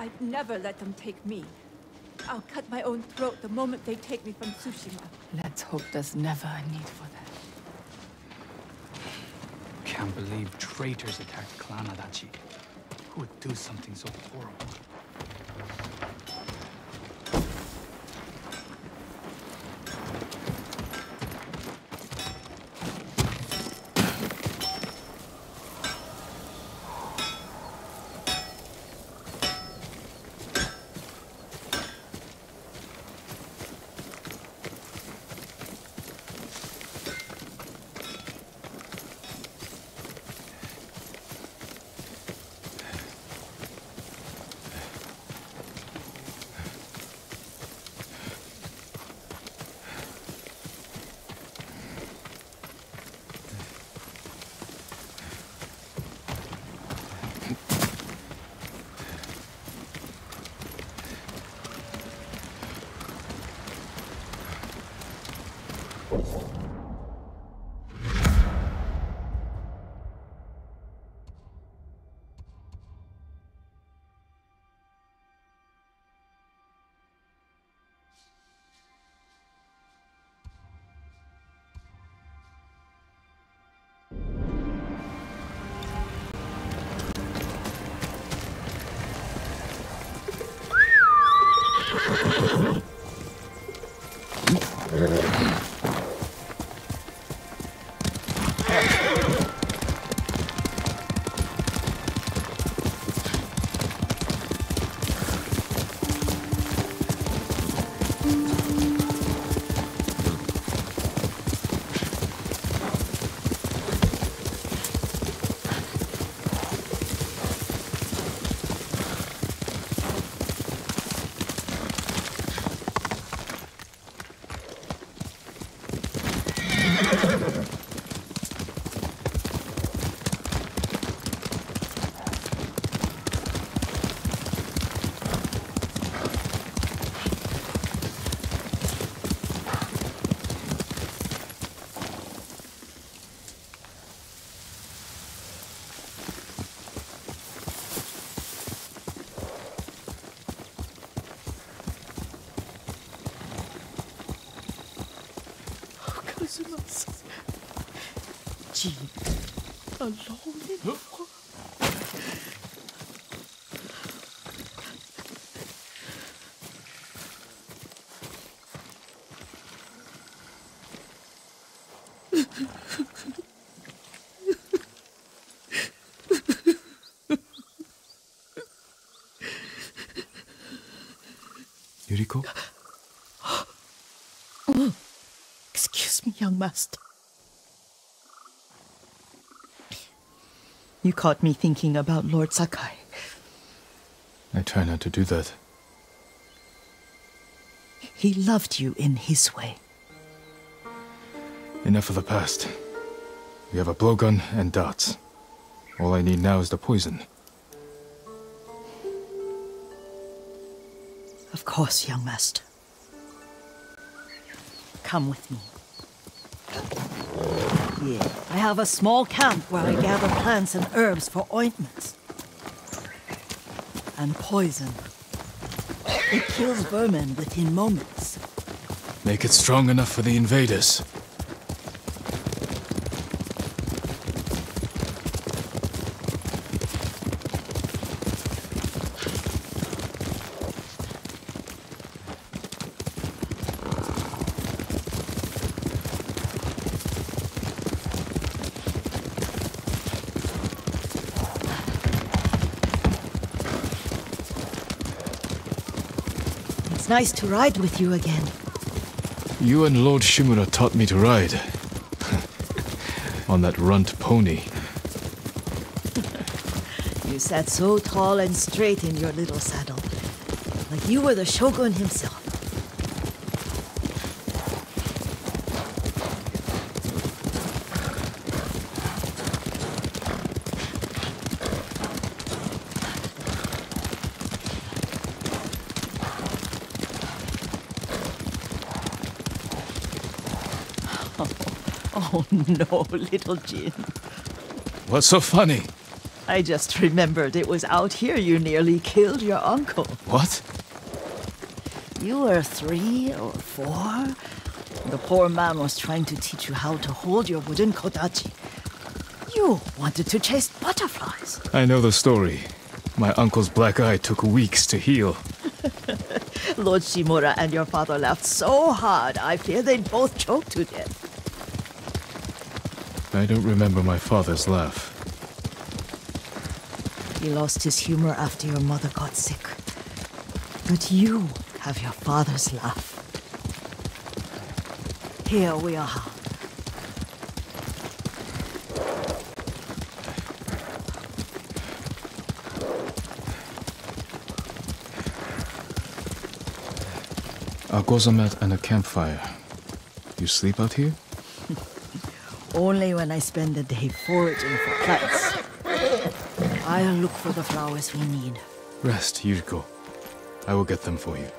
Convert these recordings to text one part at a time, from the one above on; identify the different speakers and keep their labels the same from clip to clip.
Speaker 1: I'd never let them take me. I'll cut my own throat the moment they take me from Tsushima.
Speaker 2: Let's hope there's never a need for that.
Speaker 3: Can't believe traitors attacked Clan Adachi. Who would do something so horrible?
Speaker 4: Jin, alone in the world.
Speaker 5: Yuriko?
Speaker 4: Excuse me, young master. You caught me thinking about Lord Sakai.
Speaker 5: I try not to do that.
Speaker 4: He loved you in his way.
Speaker 5: Enough of the past. We have a blowgun and darts. All I need now is the poison.
Speaker 4: Of course, young master. Come with me. Yeah, I have a small camp where I gather plants and herbs for ointments. And poison. It kills vermin within moments.
Speaker 5: Make it strong enough for the invaders.
Speaker 4: It's nice to ride with you again.
Speaker 5: You and Lord Shimura taught me to ride. On that runt pony.
Speaker 4: You sat so tall and straight in your little saddle. Like you were the shogun himself. Oh no, little Jin.
Speaker 5: What's so funny?
Speaker 4: I just remembered it was out here you nearly killed your uncle.
Speaker 5: What?
Speaker 4: You were 3 or 4? The poor man was trying to teach you how to hold your wooden kodachi. You wanted to chase butterflies.
Speaker 5: I know the story. My uncle's black eye took weeks to heal.
Speaker 4: Lord Shimura and your father laughed so hard, I fear they'd both choke to death.
Speaker 5: I don't remember my father's laugh.
Speaker 4: He lost his humor after your mother got sick. But you have your father's laugh. Here we are.
Speaker 5: A gozamat and a campfire. You sleep out here?
Speaker 4: Only when I spend the day foraging for plants. I'll look for the flowers we need.
Speaker 5: Rest, Yuriko. I will get them for you.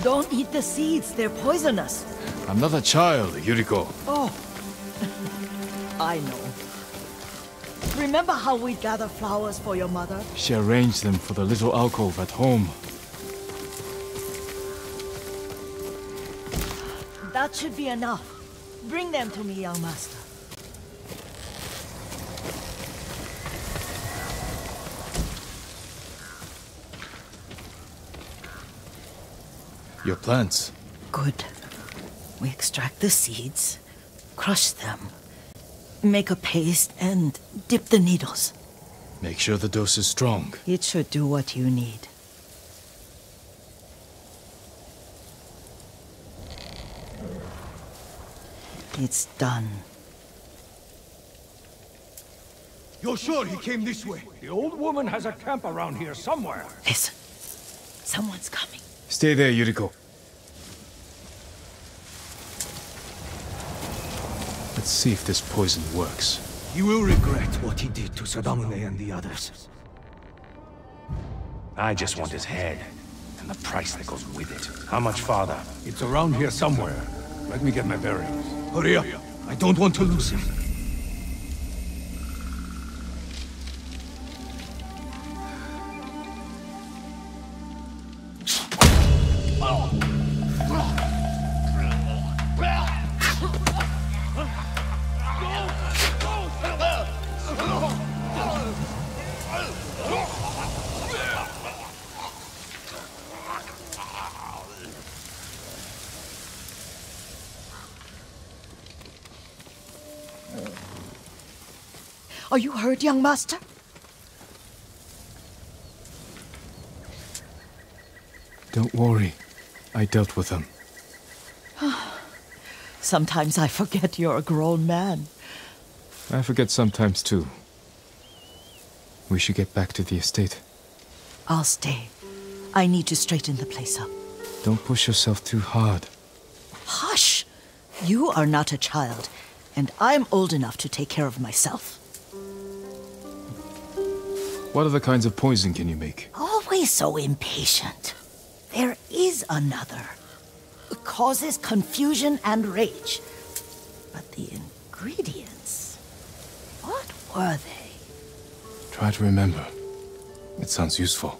Speaker 4: Don't eat the seeds, they're poisonous.
Speaker 5: I'm not a child, Yuriko.
Speaker 4: Oh, I know. Remember how we'd gather flowers for your mother?
Speaker 5: She arranged them for the little alcove at home.
Speaker 4: That should be enough. Bring them to me, young master.
Speaker 5: Your plants.
Speaker 4: Good. We extract the seeds, crush them, make a paste, and dip the needles.
Speaker 5: Make sure the dose is strong.
Speaker 4: It should do what you need. It's done.
Speaker 6: You're sure he came this way?
Speaker 7: The old woman has a camp around here somewhere.
Speaker 4: Listen. Someone's coming.
Speaker 5: Stay there, Yuriko. Let's see if this poison works.
Speaker 6: He will regret what he did to Sadamune and the others.
Speaker 7: I just want his head, and the price that goes with it. How much farther?
Speaker 6: It's around here somewhere. Let me get my bearings. Hurry up. I don't want to lose him.
Speaker 4: Are you hurt, young master?
Speaker 5: Don't worry. I dealt with them.
Speaker 4: Sometimes I forget you're a grown man.
Speaker 5: I forget sometimes too. We should get back to the estate.
Speaker 4: I'll stay. I need to straighten the place up.
Speaker 5: Don't push yourself too hard.
Speaker 4: Hush! You are not a child, and I'm old enough to take care of myself.
Speaker 5: What other kinds of poison can you make?
Speaker 4: Always so impatient. There is another. It causes confusion and rage. But the ingredients... what were they?
Speaker 5: Try to remember. It sounds useful.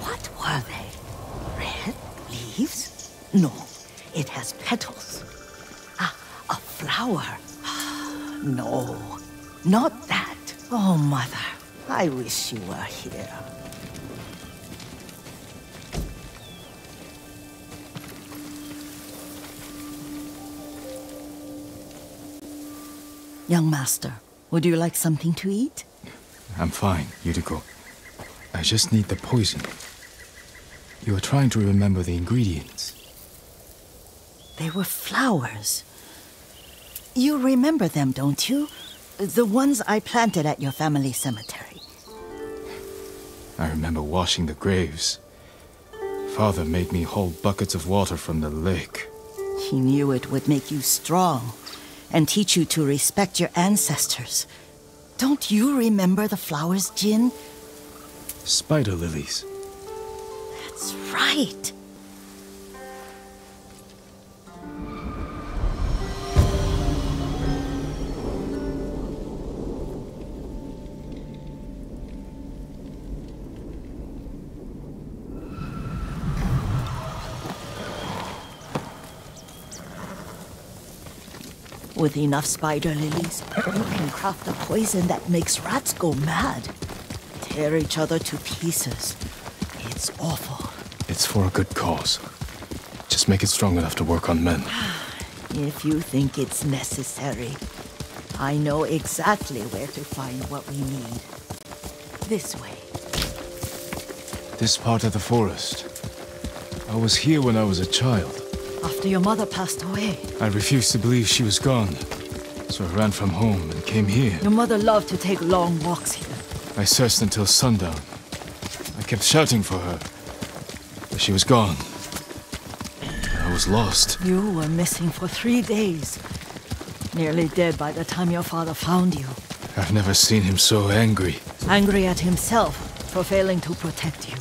Speaker 4: What were they? Red leaves? No, it has petals. Ah, a flower. No, not that. Oh, Mother, I wish you were here. Young master, would you like something to eat?
Speaker 5: I'm fine, Yuriko. I just need the poison. You are trying to remember the ingredients.
Speaker 4: They were flowers. You remember them, don't you? The ones I planted at your family cemetery.
Speaker 5: I remember washing the graves. Father made me hold buckets of water from the lake.
Speaker 4: He knew it would make you strong and teach you to respect your ancestors. Don't you remember the flowers, Jin?
Speaker 5: Spider lilies.
Speaker 4: That's right. With enough spider lilies, you can craft a poison that makes rats go mad. Tear each other to pieces. It's awful.
Speaker 5: It's for a good cause. Just make it strong enough to work on men.
Speaker 4: If you think it's necessary, I know exactly where to find what we need. This way.
Speaker 5: This part of the forest. I was here when I was a child.
Speaker 4: After your mother passed away.
Speaker 5: I refused to believe she was gone. So I ran from home and came here.
Speaker 4: Your mother loved to take long walks here.
Speaker 5: I searched until sundown. I kept shouting for her. But she was gone. I was lost.
Speaker 4: You were missing for 3 days. Nearly dead by the time your father found you.
Speaker 5: I've never seen him so angry.
Speaker 4: Angry at himself for failing to protect you.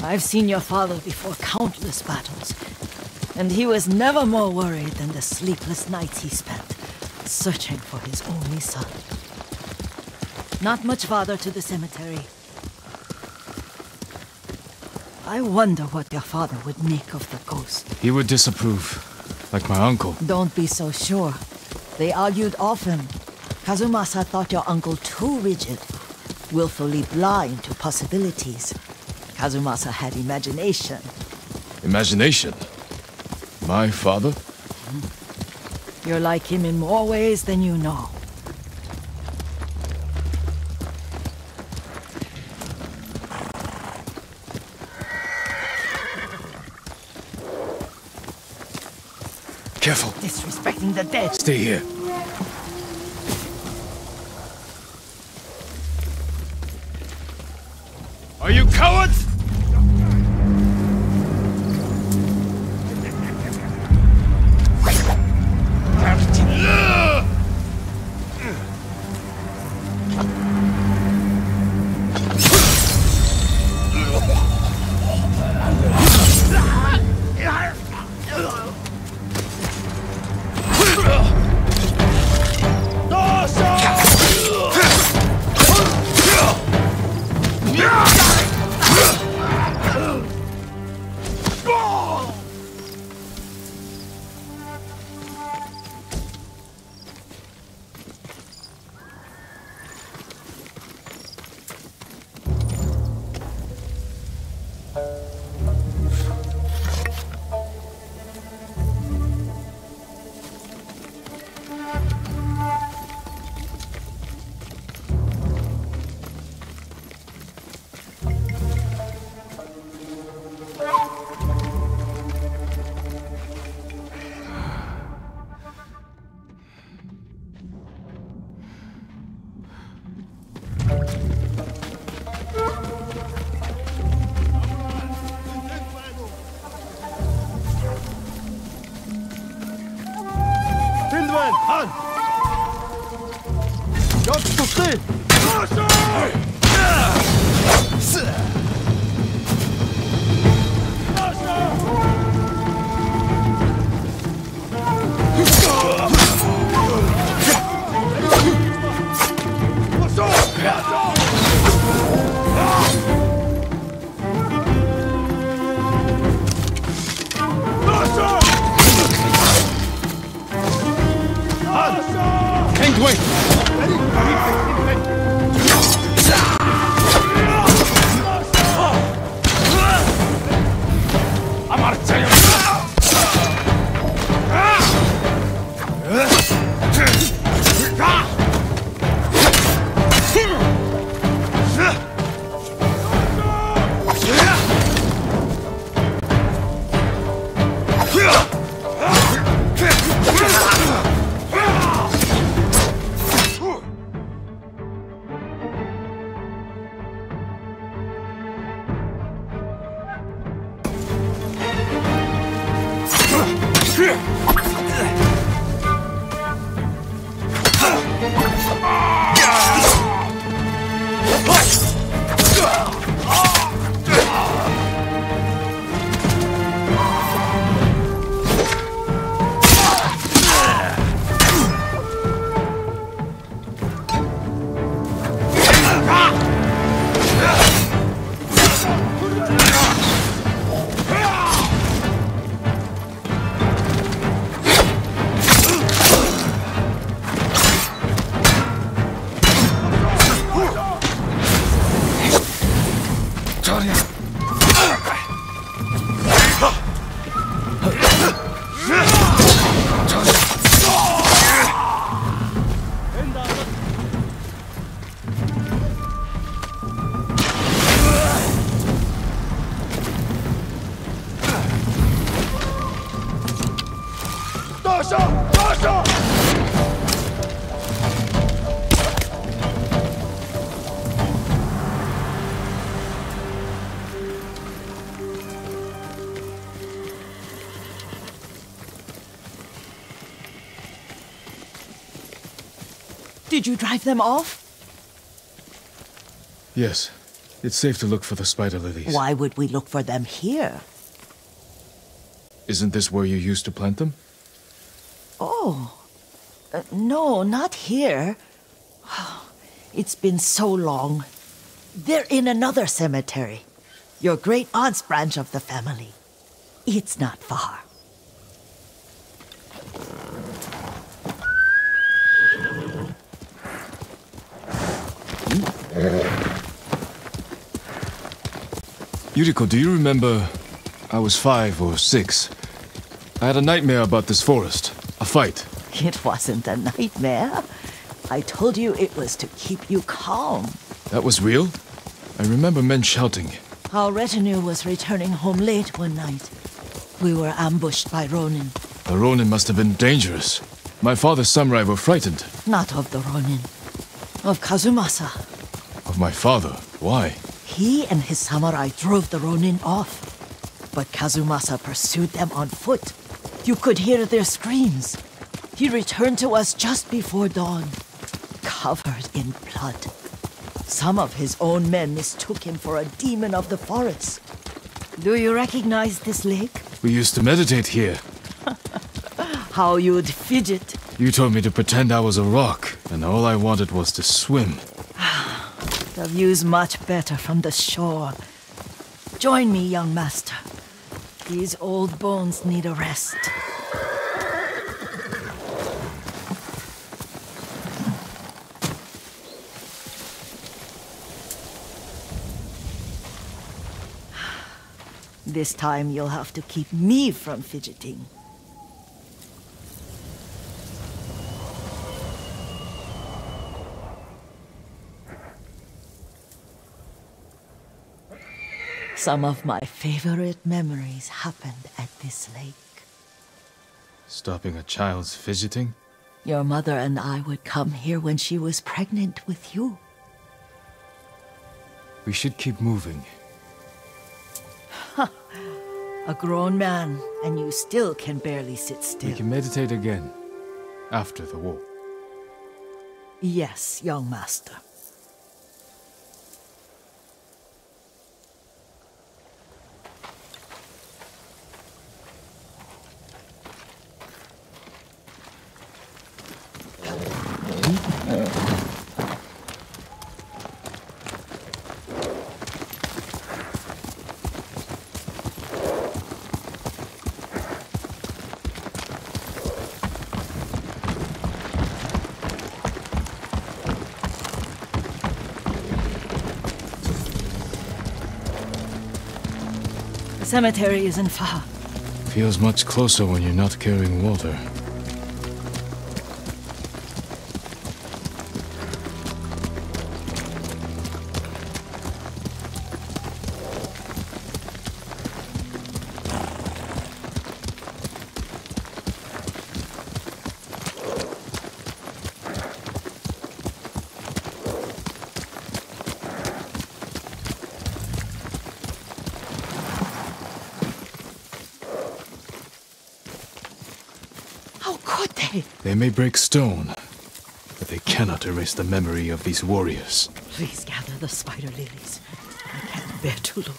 Speaker 4: I've seen your father before countless battles. And he was never more worried than the sleepless nights he spent searching for his only son. Not much farther to the cemetery. I wonder what your father would make of the ghost.
Speaker 5: He would disapprove, like my uncle.
Speaker 4: Don't be so sure. They argued often. Kazumasa thought your uncle too rigid, willfully blind to possibilities. Kazumasa had imagination.
Speaker 5: Imagination? My father?
Speaker 4: You're like him in more ways than you know.
Speaker 5: Careful.
Speaker 4: Disrespecting the dead.
Speaker 5: Stay here. Are you cowards?
Speaker 6: Fieldman, Han! Jobs to stay!
Speaker 5: Can't wait!
Speaker 7: I'm out of time.
Speaker 4: Did you drive them off?
Speaker 5: Yes. It's safe to look for the spider lilies.
Speaker 4: Why would we look for them here?
Speaker 5: Isn't this where you used to plant them?
Speaker 4: Oh. No, not here. It's been so long. They're in another cemetery. Your great aunt's branch of the family. It's not far.
Speaker 5: Yuriko, do you remember? I was 5 or 6. I had a nightmare about this forest. A fight.
Speaker 4: It wasn't a nightmare. I told you it was to keep you calm.
Speaker 5: That was real? I remember men shouting.
Speaker 4: Our retinue was returning home late one night. We were ambushed by Ronin.
Speaker 5: The Ronin must have been dangerous. My father's samurai were frightened.
Speaker 4: Not of the Ronin. Of Kazumasa.
Speaker 5: Of my father? Why?
Speaker 4: He and his samurai drove the Ronin off. But Kazumasa pursued them on foot. You could hear their screams. He returned to us just before dawn, covered in blood. Some of his own men mistook him for a demon of the forest. Do you recognize this lake?
Speaker 5: We used to meditate here.
Speaker 4: How you'd fidget.
Speaker 5: You told me to pretend I was a rock, and all I wanted was to swim.
Speaker 4: The view's much better from the shore. Join me, young master. These old bones need a rest. This time you'll have to keep me from fidgeting. Some of my favorite memories happened at this lake.
Speaker 5: Stopping a child's fidgeting?
Speaker 4: Your mother and I would come here when she was pregnant with you.
Speaker 5: We should keep moving.
Speaker 4: A grown man, and you still can barely sit still.
Speaker 5: We can meditate again. After the war.
Speaker 4: Yes, young master. The cemetery isn't far.
Speaker 5: Feels much closer when you're not carrying water.
Speaker 4: How could they?
Speaker 5: They may break stone, but they cannot erase the memory of these warriors.
Speaker 4: Please gather the spider lilies. I can't bear to look.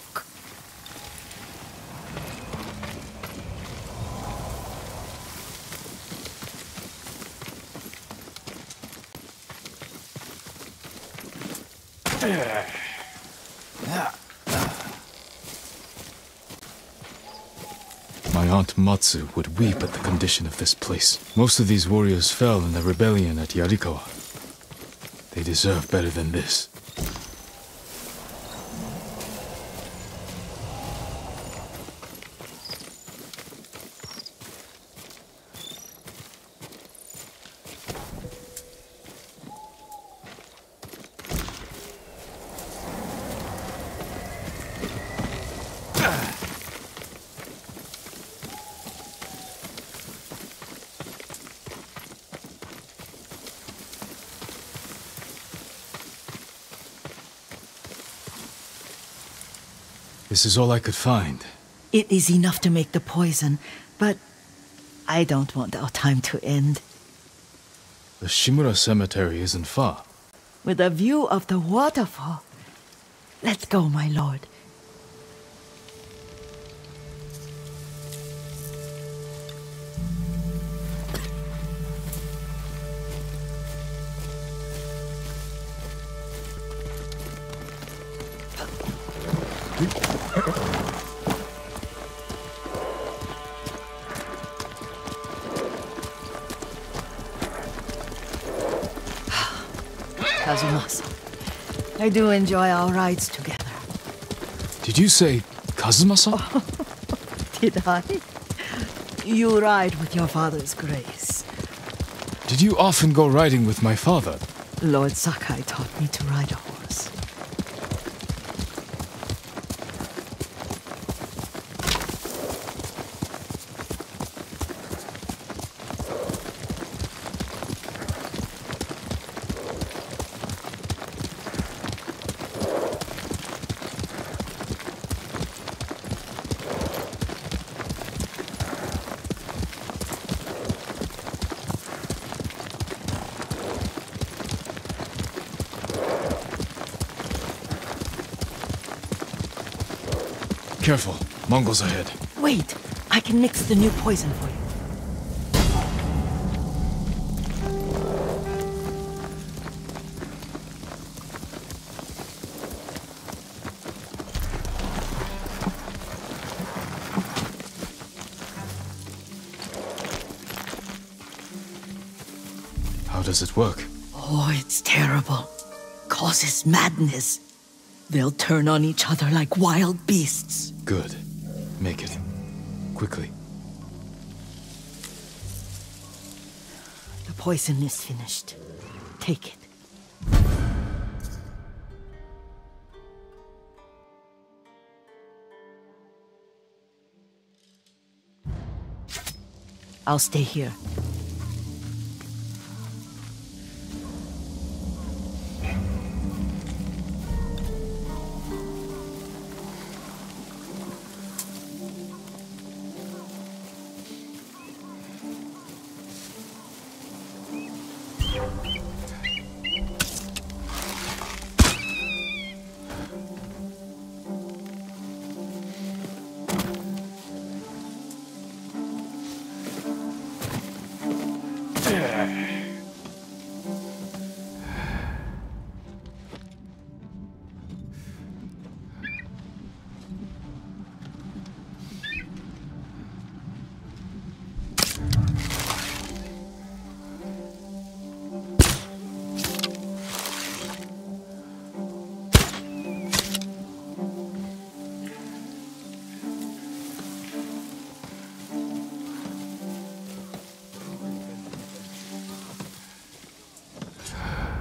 Speaker 5: My aunt Matsu would weep at the condition of this place. Most of these warriors fell in the rebellion at Yarikawa. They deserve better than this. This is all I could find.
Speaker 4: It is enough to make the poison, but I don't want our time to end.
Speaker 5: The Shimura Cemetery isn't far.
Speaker 4: With a view of the waterfall. Let's go, my lord. Kazumasa, I do enjoy our rides together.
Speaker 5: Did you say Kazumasa?
Speaker 4: Did I? You ride with your father's grace.
Speaker 5: Did you often go riding with my father?
Speaker 4: Lord Sakai taught me to ride a horse.
Speaker 5: Careful, Mongols ahead.
Speaker 4: Wait, I can mix the new poison for you.
Speaker 5: How does it work?
Speaker 4: Oh, it's terrible. Causes madness. They'll turn on each other like wild beasts.
Speaker 5: Good. Make it. Quickly.
Speaker 4: The poison is finished. Take it. I'll stay here.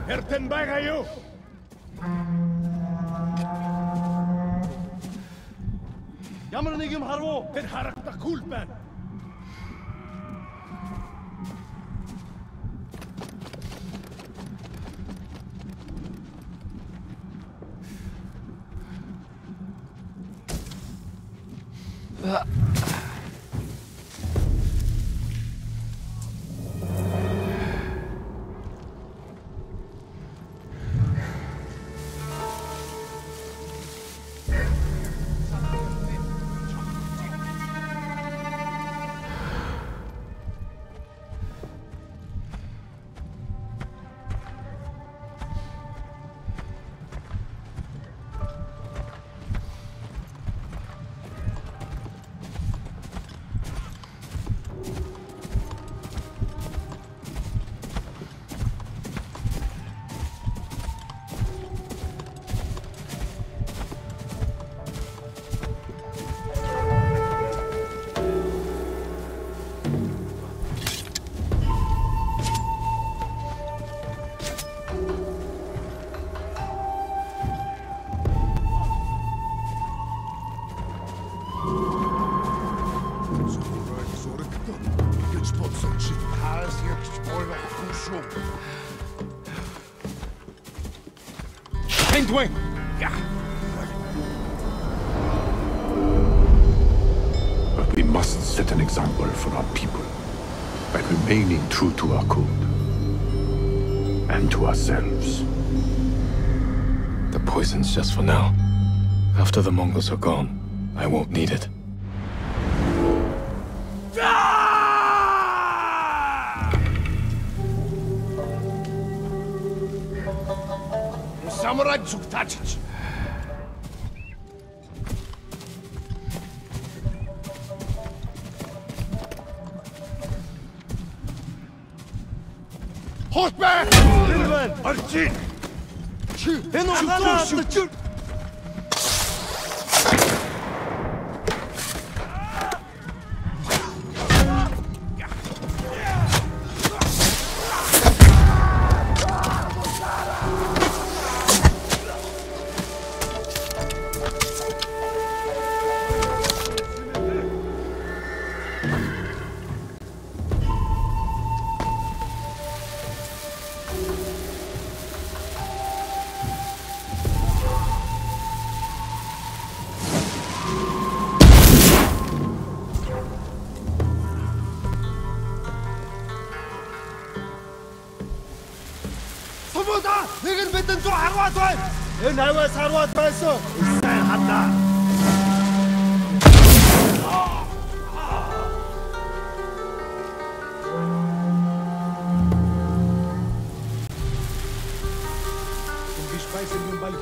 Speaker 6: Herten ba kayo? Yamanigim harwo, harak ta kulpan. Hindwing!
Speaker 7: But we must set an example for our people by remaining true to our code and to ourselves.
Speaker 5: The poison's just for now. After the Mongols are gone, I won't need it.
Speaker 6: Samurai Tsuktachic. Horseback! Arjun! Shoot!
Speaker 8: нэгэн бидэнд 100 харваад байна. Энэ хаваас харваад байсан. Сайн хадаа. Bin speisen den Ball.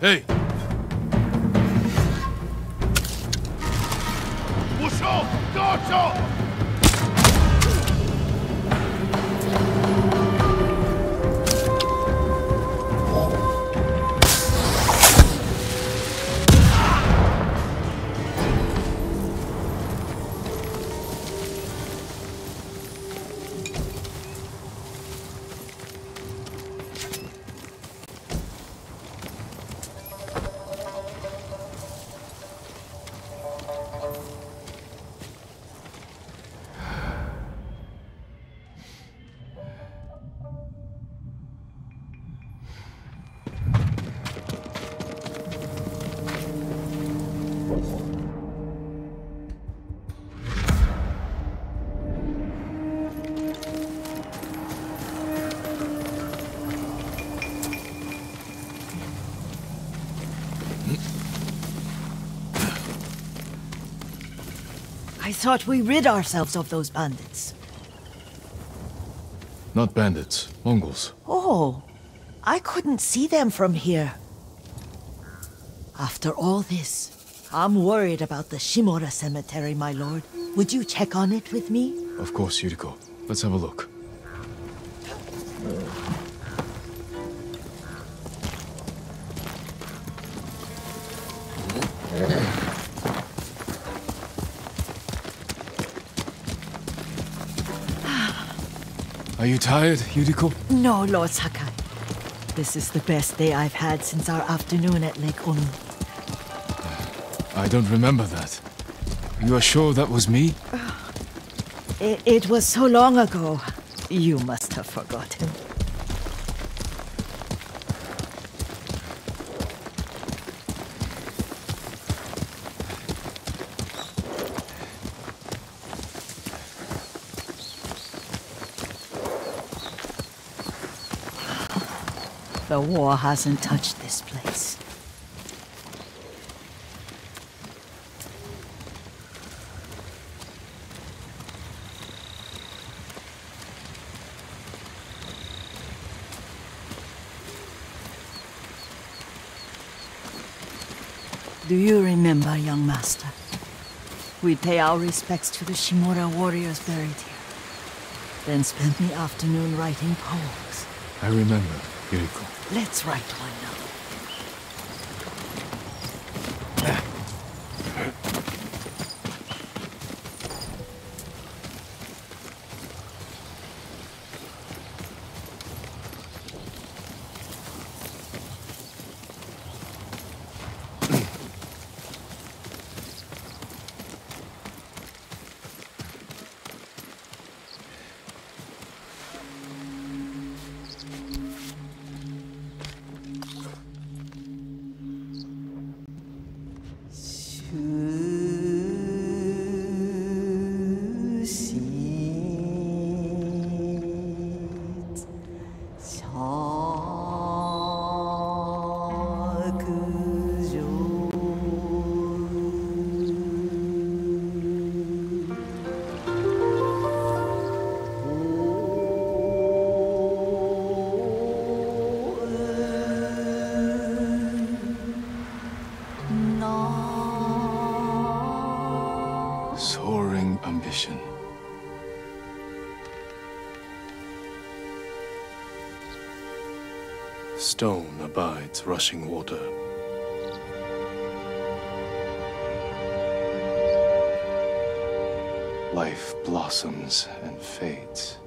Speaker 5: Hey!
Speaker 4: I thought we rid ourselves of those bandits.
Speaker 5: Not bandits, Mongols.
Speaker 4: Oh, I couldn't see them from here. After all this, I'm worried about the Shimura cemetery, my lord. Would you check on it with me?
Speaker 5: Of course, Yuriko. Let's have a look. Are you tired, Yuriko?
Speaker 4: No, Lord Sakai. This is the best day I've had since our afternoon at Lake Onu.
Speaker 5: I don't remember that. You are sure that was me?
Speaker 4: It was so long ago. You must have forgotten. The war hasn't touched this place. Do you remember, young master? We'd pay our respects to the Shimura warriors buried here, then spend the afternoon writing poems.
Speaker 5: I remember, Yuriko.
Speaker 4: Let's write one now.
Speaker 5: Soaring ambition. Stone abides rushing water. Life blossoms and fades.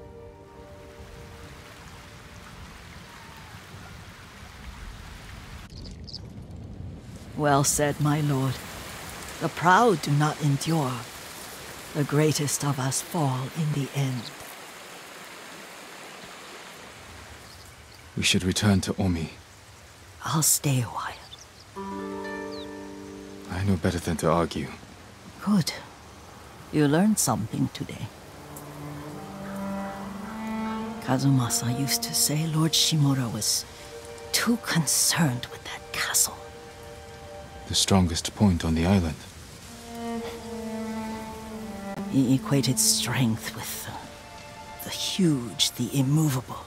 Speaker 4: Well said, my lord. The proud do not endure. The greatest of us fall in the end.
Speaker 5: We should return to Omi.
Speaker 4: I'll stay a while.
Speaker 5: I know better than to argue.
Speaker 4: Good. You learned something today. Kazumasa used to say Lord Shimura was too concerned with that castle.
Speaker 5: The strongest point on the island.
Speaker 4: He equated strength with the huge, the immovable,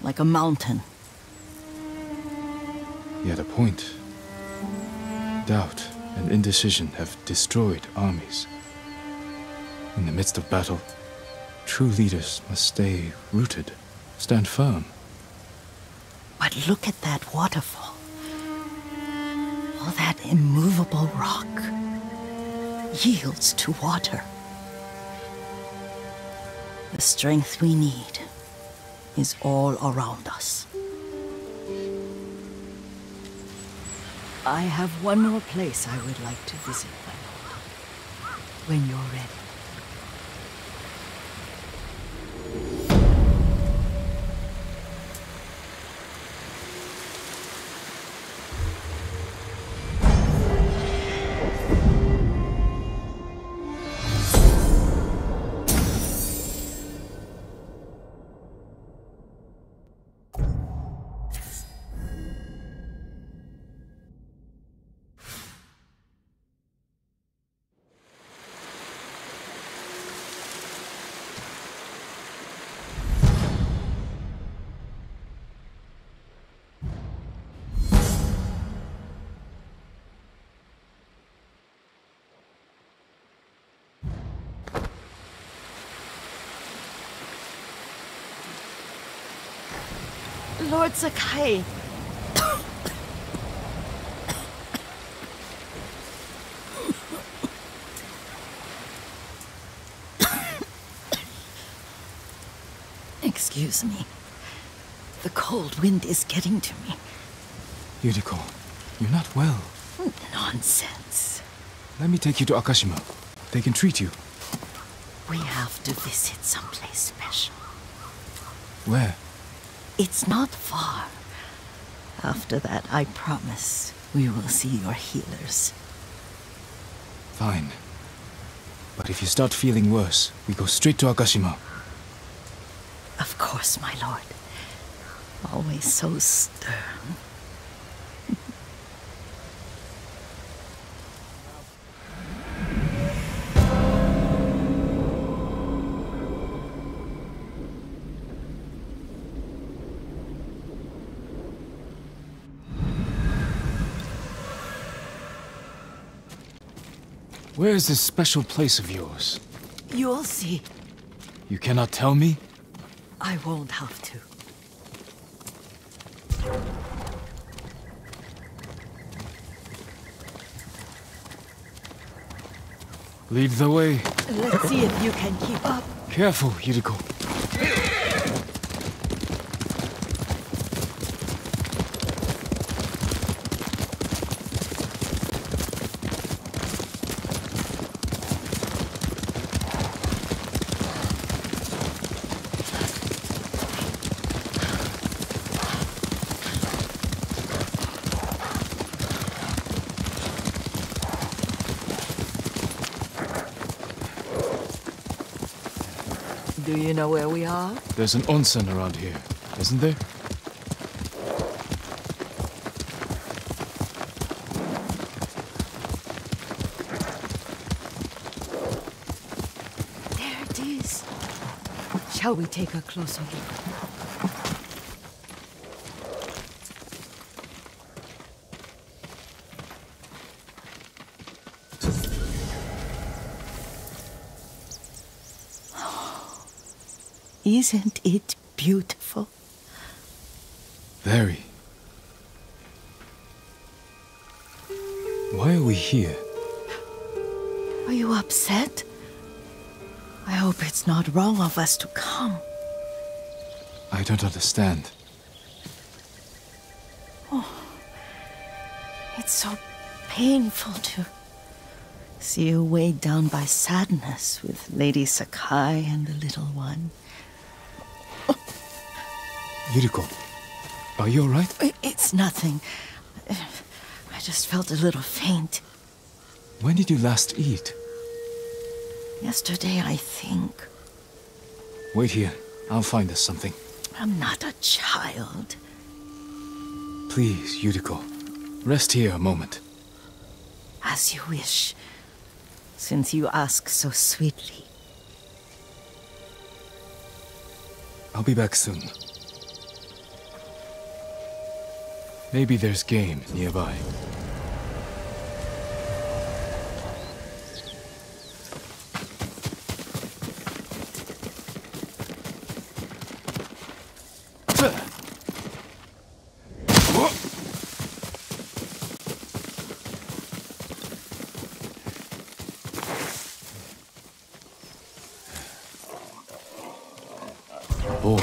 Speaker 4: like a mountain.
Speaker 5: He had a point. Doubt and indecision have destroyed armies. In the midst of battle, true leaders must stay rooted, stand firm.
Speaker 4: But look at that waterfall. All that immovable rock yields to water. The strength we need is all around us. I have one more place I would like to visit, my lord. When you're ready. Lord Sakai. Excuse me. The cold wind is getting to me.
Speaker 5: Yuriko, you're not well.
Speaker 4: Nonsense.
Speaker 5: Let me take you to Akashima. They can treat you.
Speaker 4: We have to visit someplace special.
Speaker 5: Where?
Speaker 4: It's not far. After that, I promise, we will see your healers.
Speaker 5: Fine. But if you start feeling worse, we go straight to Akashima.
Speaker 4: Of course, my lord. Always so stern.
Speaker 5: Where is this special place of yours?
Speaker 4: You'll see.
Speaker 5: You cannot tell me?
Speaker 4: I won't have to.
Speaker 5: Lead the way.
Speaker 4: Let's see if you can keep up.
Speaker 5: Careful, Yuriko.
Speaker 4: Do you know where we are?
Speaker 5: There's an onsen around here, isn't there?
Speaker 4: There it is. Shall we take a closer look? Isn't it beautiful?
Speaker 5: Very. Why are we here?
Speaker 4: Are you upset? I hope it's not wrong of us to come.
Speaker 5: I don't understand.
Speaker 4: It's so painful to see you weighed down by sadness with Lady Sakai and the little one.
Speaker 5: Yuriko, are you alright?
Speaker 4: It's nothing. I just felt a little faint.
Speaker 5: When did you last eat?
Speaker 4: Yesterday, I think.
Speaker 5: Wait here. I'll find us something.
Speaker 4: I'm not a child.
Speaker 5: Please, Yuriko. Rest here a moment.
Speaker 4: As you wish, since you ask so sweetly.
Speaker 5: I'll be back soon. Maybe there's game nearby. Boar.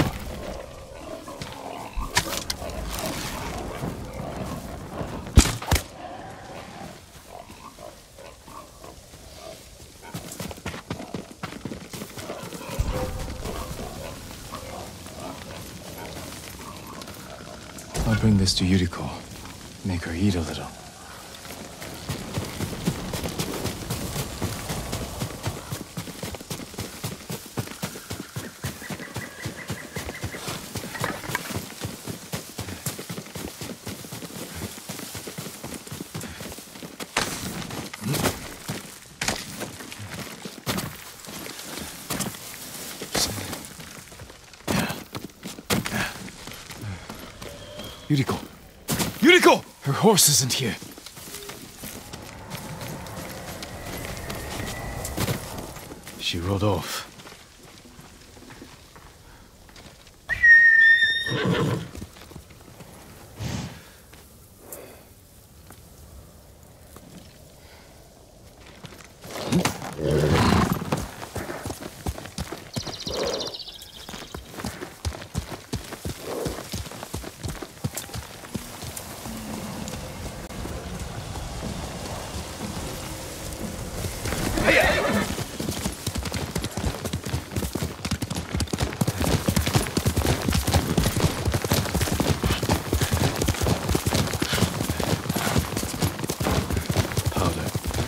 Speaker 5: I'll bring this to Yuriko. Make her eat a little. Yuriko! Yuriko! Her horse isn't here. She rode off.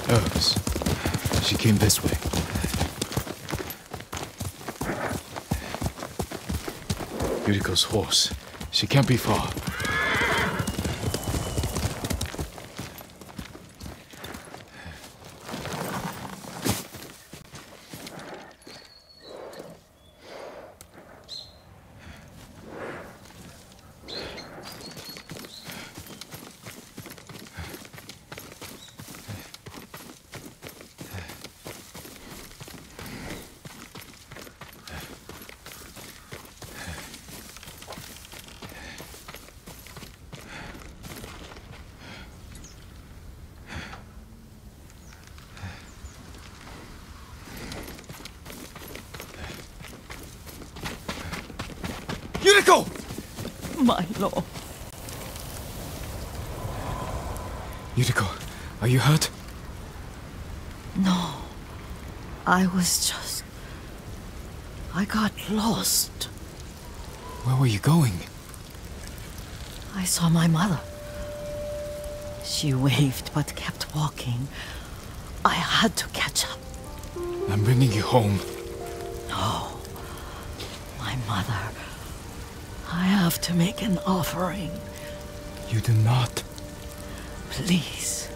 Speaker 5: Herbs. She came this way. Yuriko's horse. She can't be far.
Speaker 6: Yuriko!
Speaker 4: My lord.
Speaker 5: Yuriko, are you hurt?
Speaker 4: No. I got lost.
Speaker 5: Where were you going?
Speaker 4: I saw my mother. She waved but kept walking. I had to catch up.
Speaker 5: I'm bringing you home.
Speaker 4: No. My mother. I have to make an offering.
Speaker 5: You do not.
Speaker 4: Please.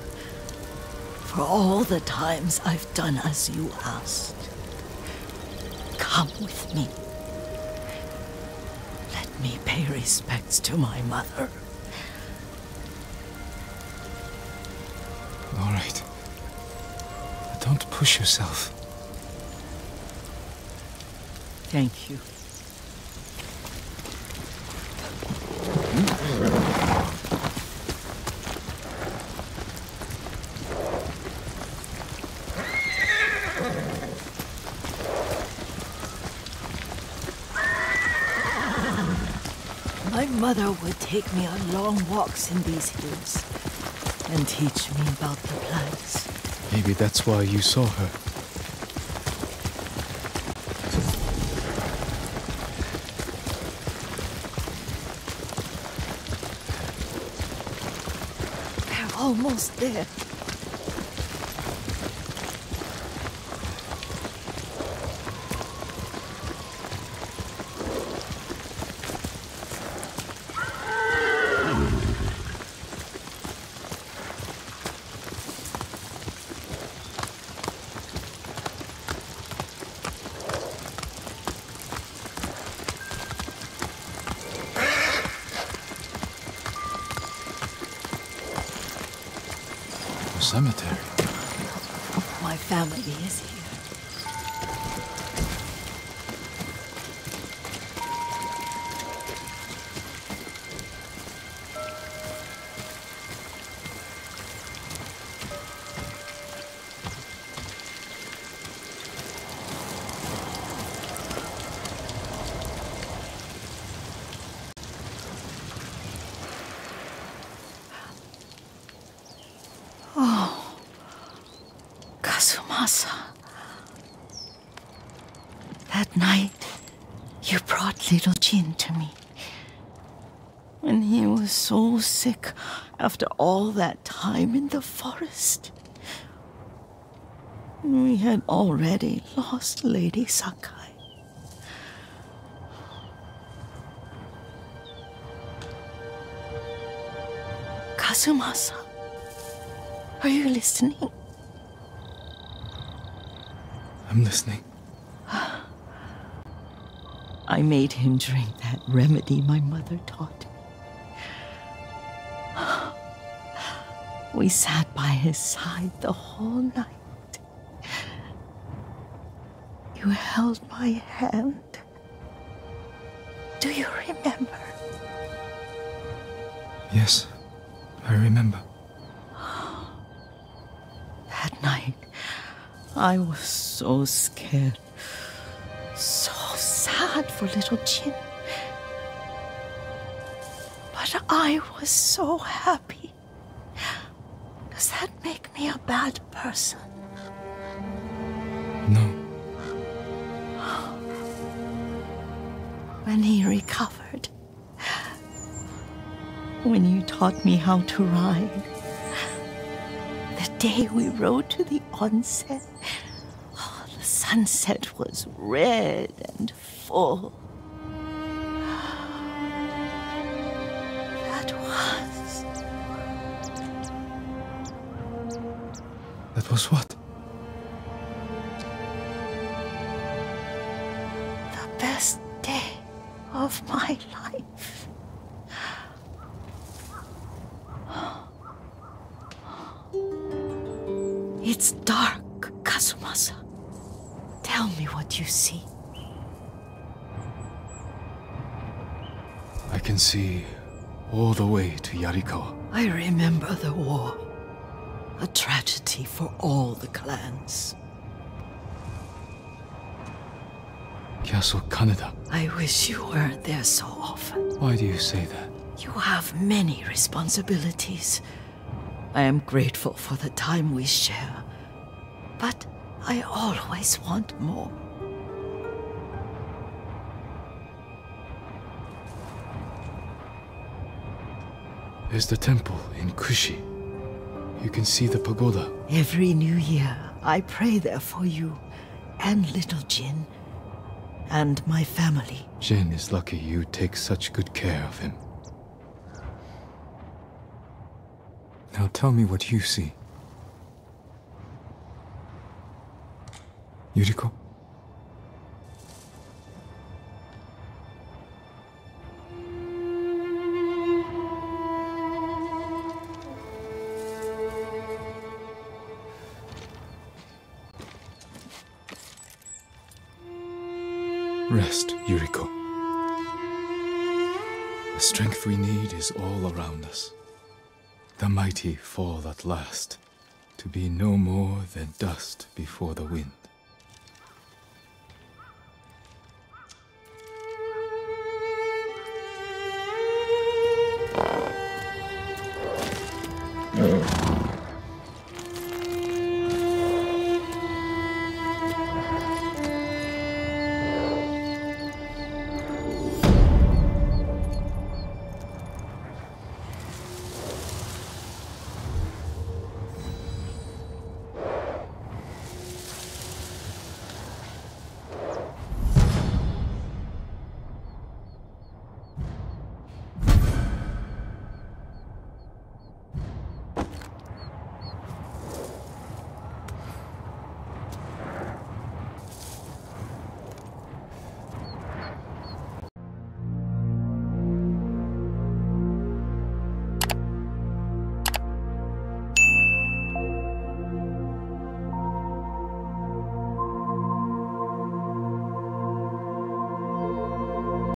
Speaker 4: For all the times I've done as you asked. Come with me. Let me pay respects to my mother.
Speaker 5: All right. Don't push yourself.
Speaker 4: Thank you. My mother would take me on long walks in these hills and teach me about the plants.
Speaker 5: Maybe that's why you saw her.
Speaker 4: We're almost there.
Speaker 5: cemetery.
Speaker 4: My family is here. That night, you brought little Jin to me. When he was so sick after all that time in the forest. We had already lost Lady Sakai. Kazumasa, are you listening?
Speaker 5: I'm listening.
Speaker 4: I made him drink that remedy my mother taught me. We sat by his side the whole night. You held my hand. Do you remember?
Speaker 5: Yes, I remember.
Speaker 4: That night, I was so scared. So sad for little Jin. But I was so happy. Does that make me a bad person?
Speaker 5: No.
Speaker 4: When he recovered, when you taught me how to ride, the day we rode to the onsen, the sunset was red and full.
Speaker 5: That was what?
Speaker 4: The best day of my life. It's dark, Kazumasa. Tell me what you see.
Speaker 5: I can see all the way to Yarikawa.
Speaker 4: I remember the war. A tragedy for all the clans.
Speaker 5: Castle Kaneda.
Speaker 4: I wish you weren't there so often.
Speaker 5: Why do you say that?
Speaker 4: You have many responsibilities. I am grateful for the time we share, but I always want more.
Speaker 5: There's the temple in Kushi. You can see the pagoda.
Speaker 4: Every new year, I pray there for you, and little Jin, and my family.
Speaker 5: Jin is lucky you take such good care of him. Now tell me what you see. Yuriko? Rest, Yuriko. The strength we need is all around us. The mighty fall at last, to be no more than dust before the wind.